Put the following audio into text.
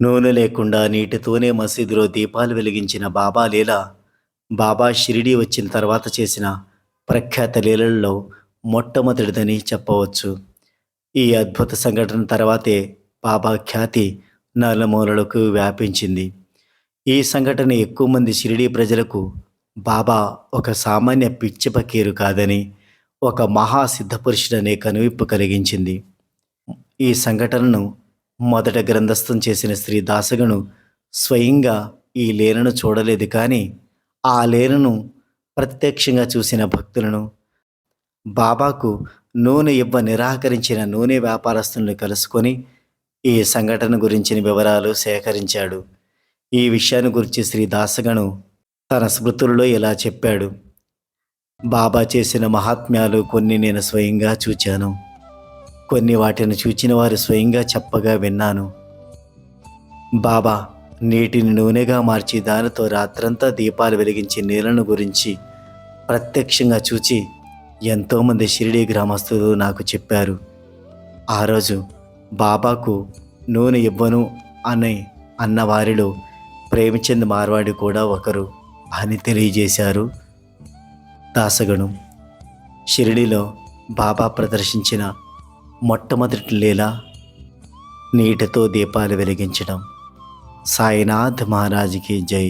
నూనె లేకుండా నీటితోనే మసీదులో దీపాలు వెలిగించిన బాబా లీల, బాబా షిరిడీ వచ్చిన తర్వాత చేసిన ప్రఖ్యాత లీలల్లో మొట్టమొదటిదని చెప్పవచ్చు. ఈ అద్భుత సంఘటన తర్వాతే బాబా ఖ్యాతి నలుమూలలకు వ్యాపించింది. ఈ సంఘటన ఎక్కువ మంది షిరిడీ ప్రజలకు బాబా ఒక సామాన్య పిచ్చి ఫకీరు కాదని, ఒక మహా సిద్ధపురుషుడనే కనువిప్పు కలిగించింది. ఈ సంఘటనను మొదట గ్రంథస్థం చేసిన శ్రీ దాసగను స్వయంగా ఈ లీలను చూడలేదు, కానీ ఆ లీలను ప్రత్యక్షంగా చూసిన భక్తులను, బాబాకు నూనె ఇవ్వ నిరాకరించిన నూనె వ్యాపారస్తులను కలుసుకొని ఈ సంఘటన గురించిన వివరాలు సేకరించాడు. ఈ విషయాన్ని గురించి శ్రీ దాసగను తన స్మృతులలో ఇలా చెప్పాడు: బాబా చేసిన మహాత్మ్యాలు కొన్ని నేను స్వయంగా చూచాను, కొన్ని వాటిని చూచిన వారు స్వయంగా చెప్పగా విన్నాను. బాబా నీటిని నూనెగా మార్చి దానితో రాత్రంతా దీపాలు వెలిగించి నీళ్లను గురించి ప్రత్యక్షంగా చూచి ఎంతోమంది షిరిడీ గ్రామస్తులు నాకు చెప్పారు. ఆ రోజు బాబాకు నూనె ఇవ్వను అని అన్నవారిలో ప్రేమచంద్ మార్వాడి కూడా ఒకరు అని తెలియజేశారు దాసగను. షిరిడీలో బాబా ప్రదర్శించిన మొట్టమొదటి లీల నీటితో దీపాలు వెలిగించడం. సాయినాథ్ మహారాజ్కి జై.